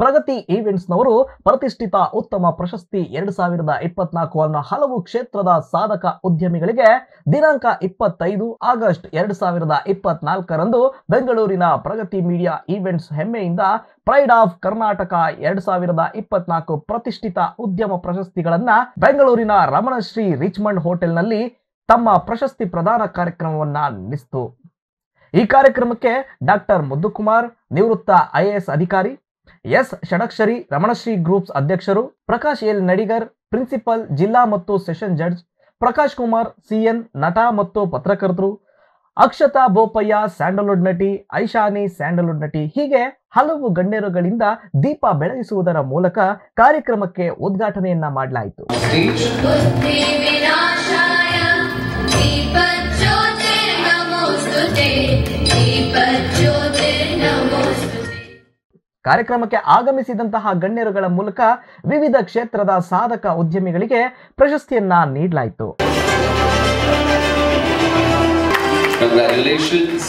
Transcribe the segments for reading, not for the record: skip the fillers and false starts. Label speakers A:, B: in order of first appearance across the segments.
A: ಪ್ರಗತಿ ಈವೆಂಟ್ಸ್ನವರು ಪ್ರತಿಷ್ಠಿತ ಉತ್ತಮ ಪ್ರಶಸ್ತಿ 2024 ಅನ್ನು ಹಲವು ಕ್ಷೇತ್ರದ ಸಾಧಕ ಉದ್ಯಮಿಗಳಿಗೆ ದಿನಾಂಕ 25 ಆಗಸ್ಟ್ 2024 ರಂದು ಬೆಂಗಳೂರಿನ ಪ್ರಗತಿ ಮೀಡಿಯಾ ಈವೆಂಟ್ಸ್ ಹೆಮ್ಮೆಯಿಂದ ಪ್ರೈಡ್ ಆಫ್ ಕರ್ನಾಟಕ 2024 ಪ್ರತಿಷ್ಠಿತ ಉದ್ಯಮ ಪ್ರಶಸ್ತಿಗಳನ್ನ ಬೆಂಗಳೂರಿನ ರಮಣಶ್ರೀ ರಿಚ್ಮಂಡ್ ಹೋಟೆಲ್ನಲ್ಲಿ ತಮ್ಮ ಪ್ರಶಸ್ತಿ ಪ್ರದಾನ ಕಾರ್ಯಕ್ರಮವನ್ನ ನಡೆಸಿತು। ಈ ಕಾರ್ಯಕ್ರಮಕ್ಕೆ ಡಾಕ್ಟರ್ ಮುದ್ದುಕುಮಾರ್, ನಿವೃತ್ತ IAS ಅಧಿಕಾರಿ, ಎಸ್ ಷಡಕ್ಷರಿ ರಮಣಶ್ರೀ ಗ್ರೂಪ್ಸ್ ಅಧ್ಯಕ್ಷರು, ಪ್ರಕಾಶ್ ಎಲ್ ನಡಿಗರ್ ಪ್ರಿನ್ಸಿಪಲ್ ಜಿಲ್ಲಾ ಮತ್ತು session judge, Prakash Kumar CN ನಟ ಮತ್ತು ಪತ್ರಕರ್ತರು, ಅಕ್ಷತಾ ಬೋಪಯ್ಯ ಸ್ಯಾಂಡಲ್ವುಡ್ ನಟಿ, ಐಶಾನಿ ಸ್ಯಾಂಡಲ್ವುಡ್ ನಟಿ, ಹೀಗೆ ಹಲವು ಗಣ್ಯರುಗಳಿಂದ ದೀಪ ಬೆಳಗಿಸುವುದರ ಮೂಲಕ ಕಾರ್ಯಕ್ರಮಕ್ಕೆ ಉದ್ಘಾಟನೆಯನ್ನ ಮಾಡಲಾಯಿತು। ಕಾರ್ಯಕ್ರಮಕ್ಕೆ ಆಗಮಿಸಿದಂತಹ ಗಣ್ಯರುಗಳ ಮೂಲಕ ವಿವಿಧ ಕ್ಷೇತ್ರದ ಸಾಧಕ ಉದ್ಯಮಿಗಳಿಗೆ ಪ್ರಶಸ್ತಿಯನ್ನ ನೀಡಲಾಯಿತು।
B: Congratulations.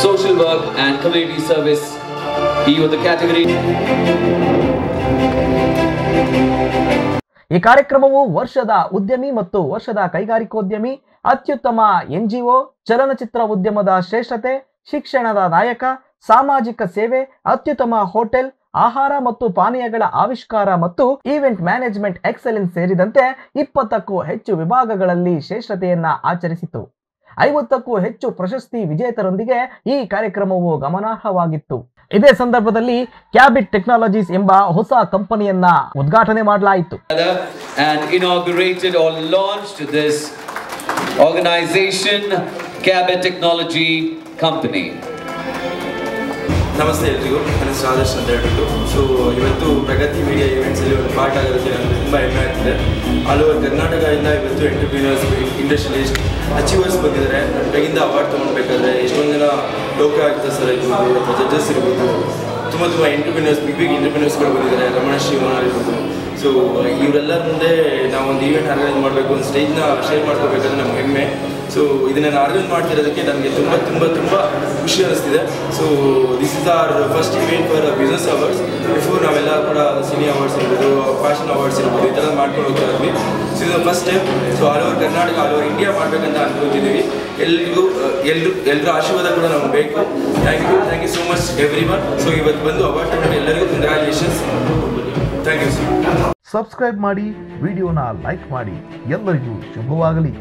B: Social work and community service, he was the category.
A: ಈ ಕಾರ್ಯಕ್ರಮವು ವರ್ಷದ ಉದ್ಯಮಿ ಮತ್ತು ವರ್ಷದ ಕೈಗಾರಿಕೋದ್ಯಮಿ, ಅತ್ಯುತ್ತಮ NGO, ಚಲನಚಿತ್ರ ಉದ್ಯಮದ ಶ್ರೇಷ್ಠತೆ, ಶಿಕ್ಷಣದ ನಾಯಕ, ಸಾಮಾಜಿಕ ಸೇವೆ, ಅತ್ಯುತ್ತಮ ಹೋಟೆಲ್, ಆಹಾರ ಮತ್ತು ಪಾನೀಯಗಳ ಆವಿಷ್ಕಾರ ಮತ್ತು ಈವೆಂಟ್ ಮ್ಯಾನೇಜ್ಮೆಂಟ್ ಎಕ್ಸಲೆನ್ಸ್ ಸೇರಿದಂತೆ 20ಕ್ಕೂ ಹೆಚ್ಚು ವಿಭಾಗಗಳಲ್ಲಿ ಶ್ರೇಷ್ಠತೆಯನ್ನ ಆಚರಿಸಿತು। 50ಕ್ಕೂ ಹೆಚ್ಚು ಪ್ರಶಸ್ತಿ ವಿಜೇತರೊಂದಿಗೆ ಈ ಕಾರ್ಯಕ್ರಮವು ಗಮನಾರ್ಹವಾಗಿತ್ತು। ಇದೇ ಸಂದರ್ಭದಲ್ಲಿ ಕ್ಯಾಬಿಟ್ ಟೆಕ್ನಾಲಜೀಸ್ ಎಂಬ ಹೊಸ ಕಂಪನಿಯನ್ನ ಉದ್ಘಾಟನೆ ಮಾಡಲಾಯಿತು।
B: And inaugurated or launched this organization, Cabit Technology Company.
C: ನಮಸ್ತೆ ಎಲ್ರಿಗೂ, ನನ್ನ ಹೆಸರು ಆದರ್ಶ್ ಅಂತ ಹೇಳ್ಬಿಟ್ಟು. ಸೊ ಇವತ್ತು ಪ್ರಗತಿ ಮೀಡಿಯಾ ಈವೆಂಟ್ಸಲ್ಲಿ ಒಂದು ಪಾರ್ಟ್ ಆಗೋದಕ್ಕೆ ನನಗೆ ತುಂಬ ಹೆಮ್ಮೆ ಆಗ್ತಿದೆ। ಆಲ್ ಓವರ್ ಕರ್ನಾಟಕದಿಂದ ಇವತ್ತು ಎಂಟರ್ಪ್ರಿನರ್ಸ್, ಇಂಡಸ್ಟ್ರಿಯಲಿಸ್ಟ್, ಅಚೀವರ್ಸ್ ಬಂದಿದ್ದಾರೆ। ನನ್ನ ಕೈಯಿಂದ ಅವಾರ್ಡ್ ತೊಗೊಳ್ಬೇಕಾದ್ರೆ ಎಷ್ಟೊಂದು ಜನ ಲೋಕ ಸರ್ ಇರ್ಬೋದು ಅಥವಾ ಜಡ್ಜಸ್ ಇರ್ಬೋದು, ತುಂಬ ಎಂಟರ್ಪ್ರಿನರ್ಸ್, ಬಿಗ್ ಎಂಟರ್ಪ್ರಿನರ್ಸ್ಗಳು ಬಂದಿದ್ದಾರೆ, ರಮಣಶ್ರೀ ಓನರ್ ಇರ್ಬೋದು। ಸೊ ಇವರೆಲ್ಲರ ಮುಂದೆ ನಾವು ಒಂದು ಈವೆಂಟ್ ಆರ್ಗನೈಸ್ ಮಾಡಬೇಕು, ಒಂದು ಸ್ಟೇಜ್ನ ಶೇರ್ ಮಾಡ್ಕೋಬೇಕಾದ್ರೆ ನಮ್ಗೆ ಹೆಮ್ಮೆ। ಸೊ ಇದನ್ನು ಆರ್ಗನೈಸ್ ಮಾಡ್ತಿರೋದಕ್ಕೆ ನನಗೆ ತುಂಬ ತುಂಬ ತುಂಬ ಖುಷಿ ಅನ್ನಿಸ್ತಿದೆ। So this is our first event for business awards. Before ನಾವೆಲ್ಲ ಕೂಡ ಸಿನಿ ಅವಾರ್ಡ್ಸ್ ಇರ್ಬೋದು, ಫ್ಯಾಷನ್ ಅವಾರ್ಡ್ಸ್ ಇರ್ಬೋದು, ಈ ಥರ ಮಾಡ್ಕೊಂಡು ಹೋಗ್ತಾ ಇದ್ವಿ। ಸೊ ಇದು first step. So all over Karnataka, all over India ಮಾಡಬೇಕಂತ ಅನ್ಕೊತಿದ್ದೀವಿ। ಎಲ್ಲರೂ ಆಶೀರ್ವಾದ ಕೂಡ ನಮ್ಗೆ ಬೇಕು। Thank you so much everyone. So ಇವತ್ತು ಬಂದು ಅವಾರ್ಡ್ ತಗೊಂಡು ಎಲ್ಲರಿಗೂ congratulations. Thank you sir.
A: Subscribe ಮಾಡಿ, ವಿಡಿಯೋನ ಲೈಕ್ ಮಾಡಿ, ಎಲ್ಲರಿಗೂ ಶುಭವಾಗಲಿ।